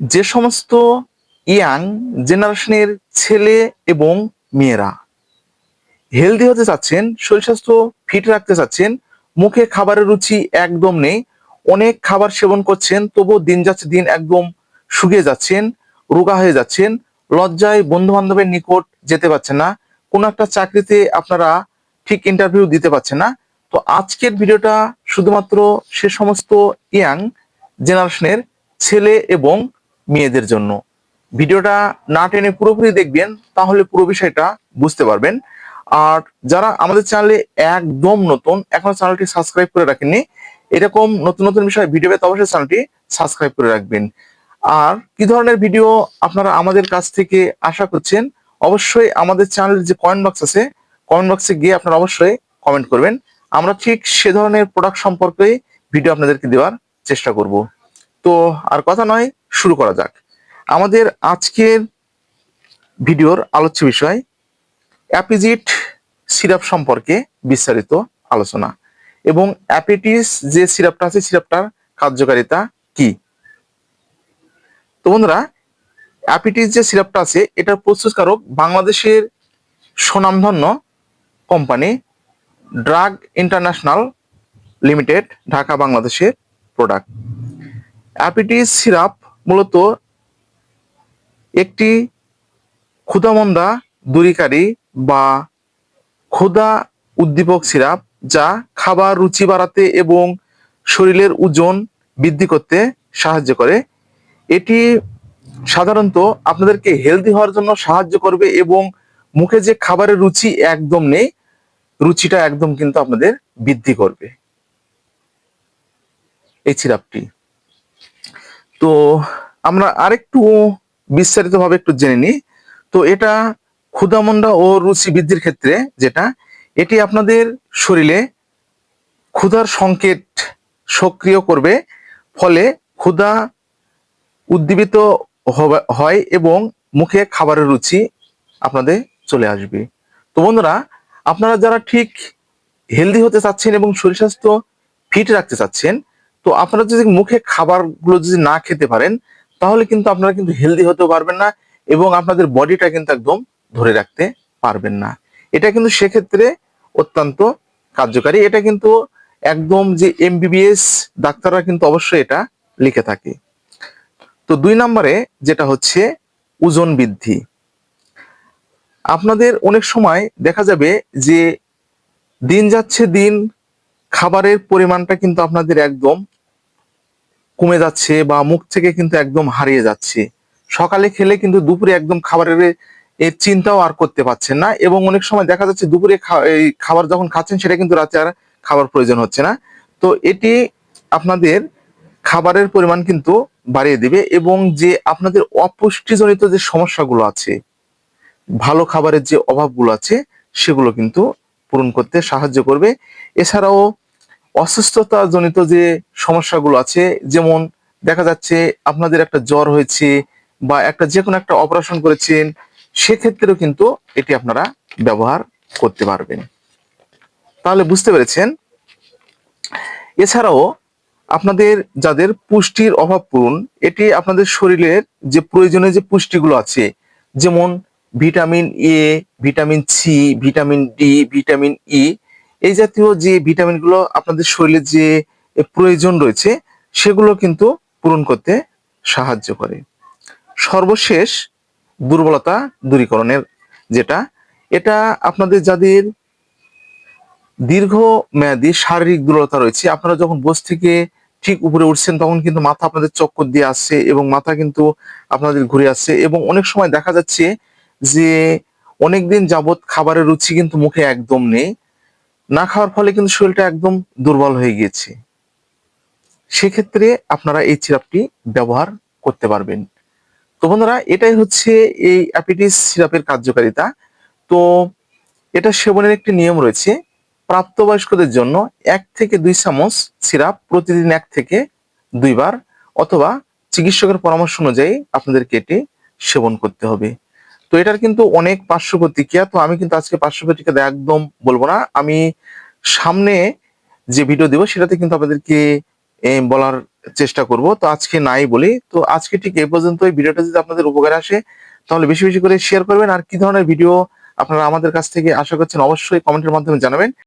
যে সমস্ত ইয়াং জেনারেশনের ছেলে এবং মেয়েরা হেলদি হতে চাচ্ছেন, শরীর স্বাস্থ্য ফিট রাখতে চাচ্ছেন, মুখে খাবারের রুচি একদম নেই, অনেক খাবার সেবন করছেন তবুও দিন যাচ্ছে দিন একদম শুকিয়ে যাচ্ছেন, রোগা হয়ে যাচ্ছেন, লজ্জায় বন্ধু বান্ধবের নিকট যেতে পারছেন না, কোনো একটা চাকরিতে আপনারা ঠিক ইন্টারভিউ দিতে পারছেন না, তো আজকের ভিডিওটা শুধুমাত্র সে সমস্ত ইয়াং জেনারেশনের ছেলে এবং মেয়েদের জন্য। ভিডিওটা না টেনে পুরোপুরি দেখবেন, তাহলে পুরো বিষয়টা বুঝতে পারবেন। আর যারা আমাদের চ্যানেলে একদম নতুন, এখনো চ্যানেলটি সাবস্ক্রাইব করে রাখেননি, এরকম নতুন নতুন বিষয়ে ভিডিও পেতে অবশ্যই চ্যানেলটি সাবস্ক্রাইব করে রাখবেন। আর কি ধরনের ভিডিও আপনারা আমাদের কাছ থেকে আশা করছেন, অবশ্যই আমাদের চ্যানেলের যে কমেন্ট বক্স আছে, কমেন্ট বক্সে গিয়ে আপনারা অবশ্যই কমেন্ট করবেন। আমরা ঠিক সে ধরনের প্রোডাক্ট সম্পর্কে ভিডিও আপনাদেরকে দেওয়ার চেষ্টা করব। তো আর কথা নয়, শুরু করা যাক। আমাদের আজকের ভিডিওর আলোচ্য বিষয় অ্যাপিজিট সিরাপ সম্পর্কে বিস্তারিত আলোচনা, এবং অ্যাপিটিস যে সিরাপটা আছে সিরাপটার কার্যকারিতা কি। তো বন্ধুরা, অ্যাপিটিস যে সিরাপটা আছে এটার প্রস্তুতকারক বাংলাদেশের সুনামধন্য company drug international limited, Dhaka, বাংলাদেশের প্রোডাক্ট। অ্যাপিটিস সিরাপ মূলত একটি ক্ষুধামন্দা দূরীকারী বা ক্ষুধা উদ্দীপক সিরাপ, যা খাবার রুচি বাড়াতে এবং শরীরের ওজন বৃদ্ধি করতে সাহায্য করে। এটি সাধারণত আপনাদেরকে হেলদি হওয়ার জন্য সাহায্য করবে এবং মুখে যে খাবারের রুচি একদম নেই, রুচিটা একদম কিন্তু আপনাদের বৃদ্ধি করবে এই সিরাপটি। তো আমরা আরেকটু বিস্তারিতভাবে একটু জেনে নিই। তো এটা ক্ষুধামন্দা ও রুচি বৃদ্ধির ক্ষেত্রে যেটা, এটি আপনাদের শরীরে ক্ষুধার সংকেত সক্রিয় করবে, ফলে ক্ষুধা উদ্দীপিত হয় এবং মুখে খাবারের রুচি আপনাদের চলে আসবে। তো বন্ধুরা, আপনারা যারা ঠিক হেলদি হতে চাচ্ছেন এবং শরীর স্বাস্থ্য ফিট রাখতে চাচ্ছেন, তো আপনারা যদি মুখে খাবারগুলো যদি না খেতে পারেন, তাহলে কিন্তু আপনারা কিন্তু হেলদি হতে পারবেন না এবং আপনাদের বডিটা কিন্তু একদম ধরে রাখতে পারবেন না। এটা কিন্তু সেক্ষেত্রে অত্যন্ত কার্যকারী। এটা কিন্তু একদম যে এমবিবিএস ডাক্তাররা কিন্তু অবশ্যই এটা লিখে থাকে। তো 2 নম্বরে যেটা হচ্ছে ওজন বৃদ্ধি। আপনাদের অনেক সময় দেখা যাবে যে দিন যাচ্ছে দিন খাবারের পরিমাণটা কিন্তু আপনাদের একদম কমে যাচ্ছে বা মুখ থেকে কিন্তু একদম হারিয়ে যাচ্ছে। সকালে খেলে কিন্তু দুপুরে একদম খাবারের এর চিন্তাও আর করতে পারছেন না, এবং অনেক সময় দেখা যাচ্ছে দুপুরে এই খাবার যখন খাচ্ছেন সেটা কিন্তু রাতে আর খাবার প্রয়োজন হচ্ছে না। তো এটি আপনাদের খাবারের পরিমাণ কিন্তু বাড়িয়ে দিবে এবং যে আপনাদের অপুষ্টিজনিত যে সমস্যাগুলো আছে, ভালো খাবারের যে অভাবগুলো আছে, সেগুলো কিন্তু পূরণ করতে সাহায্য করবে। এছাড়াও অসুস্থতা জনিত যে সমস্যাগুলো আছে, যেমন দেখা যাচ্ছে আপনাদের একটা জ্বর হয়েছে বা একটা যে কোনো একটা অপারেশন করেছেন, সেক্ষেত্রেও কিন্তু এটি আপনারা ব্যবহার করতে পারবেন। তাহলে বুঝতে পেরেছেন। এছাড়াও আপনাদের যাদের পুষ্টির অভাব পূরণ, এটি আপনাদের শরীরের যে প্রয়োজনীয় যে পুষ্টিগুলো আছে, যেমন vitamin A, vitamin C, vitamin D, vitamin E, এই জাতীয় যে ভিটামিনগুলো আপনাদের শরীরে যে প্রয়োজন রয়েছে, সেগুলো কিন্তু পূরণ করতে সাহায্য করে। সর্বশেষ দুর্বলতা দূরীকরণের যেটা, এটা আপনাদের যাদের দীর্ঘমেয়াদী শারীরিক দুর্বলতা রয়েছে, আপনারা যখন বসে থেকে ঠিক উপরে উঠছেন তখন কিন্তু মাথা আপনাদের চক্কর দিয়ে আসছে এবং মাথা কিন্তু আপনাদের ঘুরে আসছে, এবং অনেক সময় দেখা যাচ্ছে যে অনেকদিন যাবৎ খাবারের রুচি কিন্তু মুখে একদম নেই, না খাওয়ার ফলে কিন্তু শরীরটা একদম দুর্বল হয়ে গিয়েছে। সেক্ষেত্রে আপনারা এই সিরাপটি ব্যবহার করতে পারবেন। তো বন্ধুরা, এটাই হচ্ছে এই অ্যাপিটিস সিরাপের কার্যকারিতা। তো এটা সেবনের একটি নিয়ম রয়েছে। প্রাপ্তবয়স্কদের জন্য 1 থেকে 2 চামচ সিরাপ প্রতিদিন 1 থেকে 2 বার, অথবা চিকিৎসকের পরামর্শ অনুযায়ী আপনাদেরকে এটি সেবন করতে হবে। তো এটার কিন্তু অনেক পার্শ্ব প্রতিক্রিয়া, তো আমি কিন্তু আজকে পার্শ্ব প্রতিক্রিয়া একদম বলবো না। আমি সামনে যে ভিডিও দেবো সেটাতে কিন্তু আপনাদেরকে বলার চেষ্টা করব। তো আজকে নাই বলি। তো আজকে ঠিক এই পর্যন্তই। ভিডিওটা যদি আপনাদের উপকারে আসে তাহলে বেশি বেশি করে শেয়ার করবেন। আর কি ধরনের ভিডিও আপনারা আমাদের কাছ থেকে আশা করছেন অবশ্যই কমেন্টের মাধ্যমে জানাবেন।